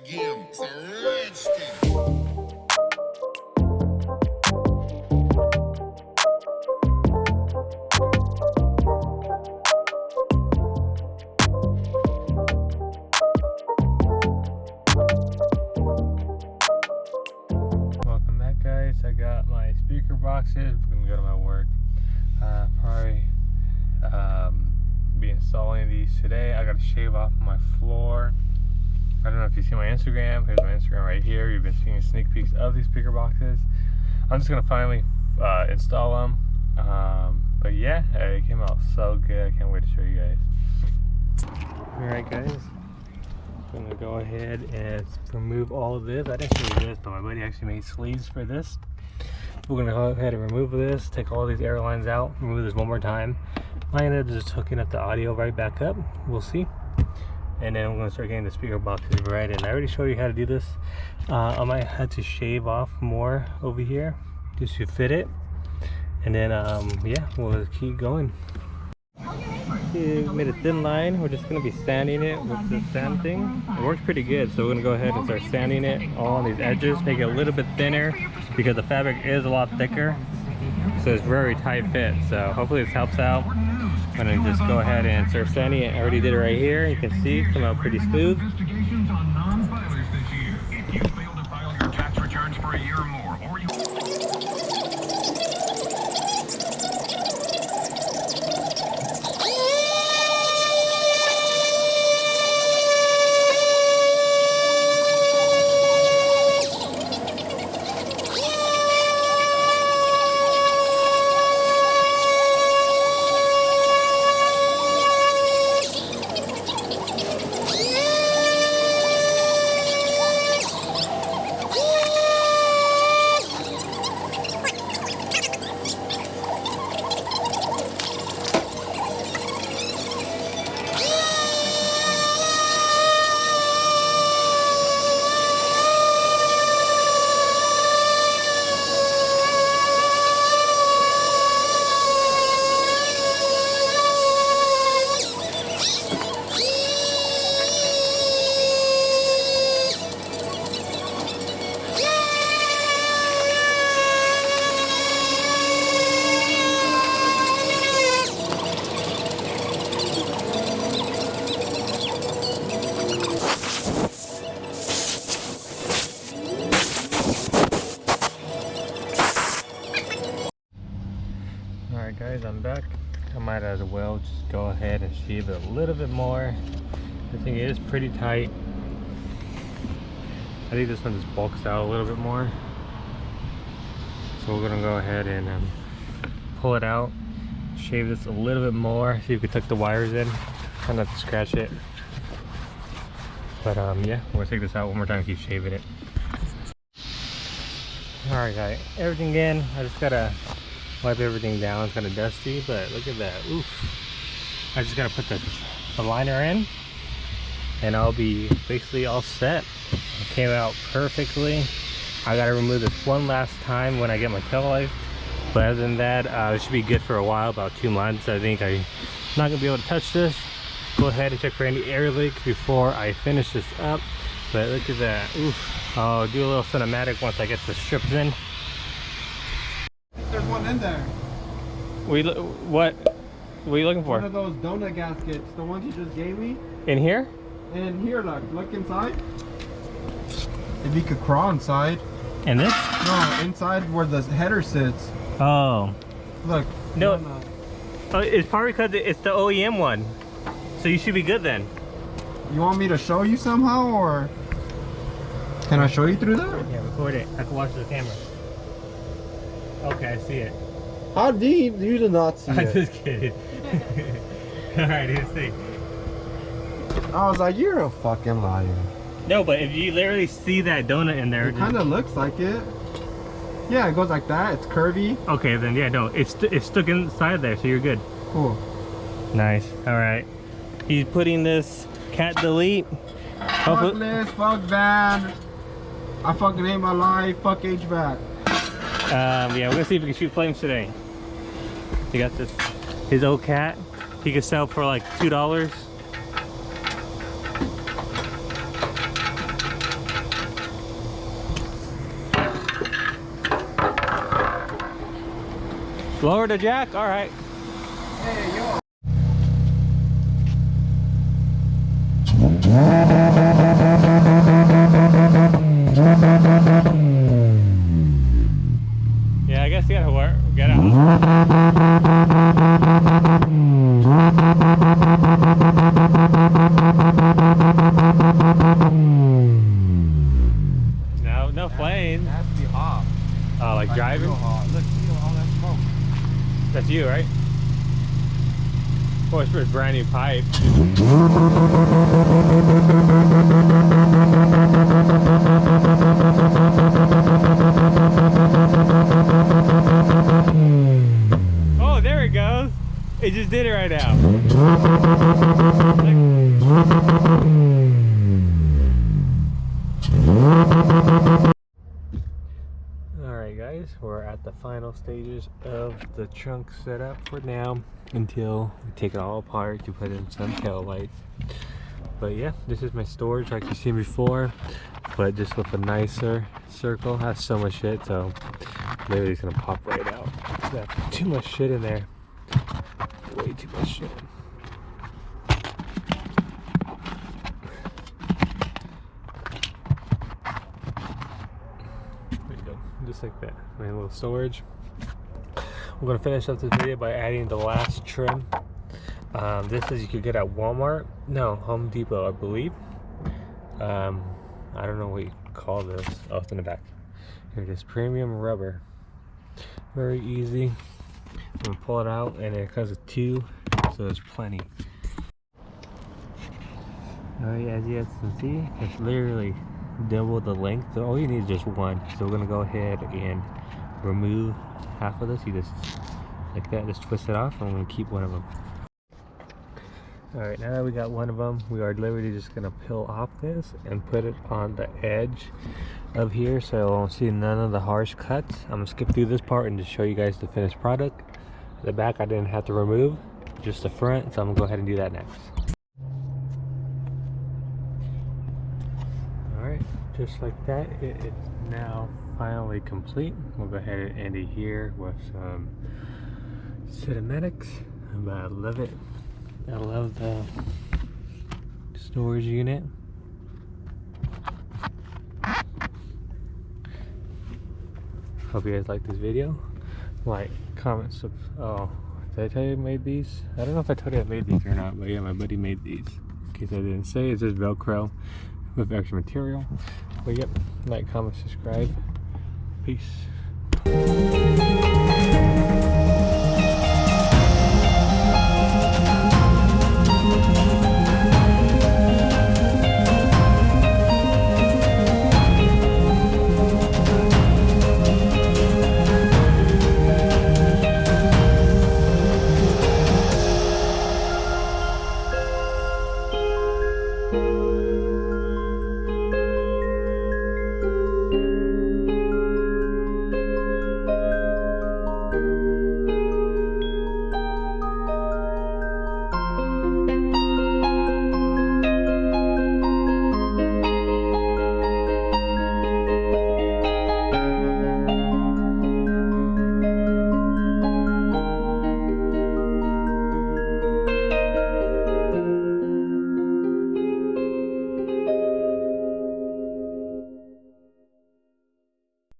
game. It's a rich thing. Welcome back, guys. I got my speaker boxes. We're gonna go to my work. Probably be installing these today. I gotta shave off my floor. I don't know if you see my Instagram. Here's my Instagram right here. You've been seeing sneak peeks of these speaker boxes. I'm just gonna finally install them. But yeah, it came out so good. I can't wait to show you guys. Alright, guys. I'm gonna go ahead and remove all of this. I didn't show you this, but my buddy actually made sleeves for this. We're gonna go ahead and remove this, take all these air lines out, remove this one more time. I ended up just hooking up the audio right back up. We'll see. And then we're gonna start getting the speaker boxes right in. I already showed you how to do this. I might have to shave off more over here just to fit it. And then yeah, we'll keep going. We made a thin line. We're just gonna be sanding it with this sand thing. It works pretty good, so we're gonna go ahead and start sanding it all on these edges, make it a little bit thinner because the fabric is a lot thicker, so it's very tight fit. So hopefully this helps out. I'm gonna just go ahead and start sanding it. I already did it right here. You can see it come out pretty smooth. Alright guys, I'm back. I might as well just go ahead and shave it a little bit more. I think it is pretty tight. I think this one just bulks out a little bit more. So we're gonna go ahead and pull it out, shave this a little bit more, see if we can tuck the wires in. Try not to scratch it. But yeah, we're gonna take this out one more time and keep shaving it. Alright guys, everything in. I just gotta wipe everything down. It's kind of dusty, but look at that. Oof. I just gotta put the liner in and I'll be basically all set. It came out perfectly. I gotta remove this one last time when I get my tail light, but other than that, it should be good for a while, about 2 months. I think I'm not gonna be able to touch this. Go ahead and check for any air leaks before I finish this up. But look at that. Oof. I'll do a little cinematic once I get the strips in. There's one in there. What are you looking for? One of those donut gaskets, the ones you just gave me. In here? And here, look inside. If you could crawl inside. In this? No, inside where the header sits. Oh. Look. No. Oh, it's probably because it's the OEM one. So you should be good then. You want me to show you somehow, or can I show you through that? Yeah, record it. I can watch the camera. Okay, I see it. How deep do you not see I'm it? just kidding. Alright, here's the thing. I was like, you're a fucking liar. No, but if you literally see that donut in there, It kind of looks like it. Yeah, it goes like that. It's curvy. Okay, then yeah, no, it's stuck inside there, so you're good. Cool. Nice. All right. He's putting this cat delete. Fuck this, fuck van. I fucking hate my life. Fuck HVAC. Yeah, we're gonna see if we can shoot flames today. He got this, his old cat. He could sell for like $2. Lower the jack? Alright. Hey, yo. Yeah, I guess you gotta work. Get out. No, no flames. It has to be hot. Oh, like driving? Real hot. Look, see all that smoke. That's you, right? Boy, it's for a brand new pipe. Oh, there it goes. It just did it right now. Alright guys, we're at the final stages of the trunk setup for now until we take it all apart to put in some tail lights. But yeah, this is my storage like you've seen before, but just with a nicer circle. Has so much shit, so literally it's gonna pop right out. Got too much shit in there. Way too much shit. Just like that, my little storage. I'm gonna finish up this video by adding the last trim. This is you could get at Walmart, no, Home Depot, I believe. I don't know what you call this. Oh, it's in the back. Here it is, premium rubber. Very easy. I'm gonna pull it out, and it comes with 2, so there's plenty. Alright, as you guys can see, it's literally double the length, so all you need is just 1. So we're gonna go ahead and remove half of this. You just like that, just twist it off, and I'm gonna keep one of them. Alright, now that we got one of them, we are literally just gonna peel off this and put it on the edge of here, so I won't see none of the harsh cuts. I'm gonna skip through this part and just show you guys the finished product. The back I didn't have to remove, just the front, so I'm gonna go ahead and do that next. Alright, just like that, it is now finally complete. We'll go ahead and end it here with some cinematics, but I love it. I love the storage unit. Hope you guys like this video. Like, comment, oh, did I tell you I made these? I don't know if I told you I made these or not, but yeah, my buddy made these. In case I didn't say, it's just Velcro with extra material. But yep, like, comment, subscribe. Peace.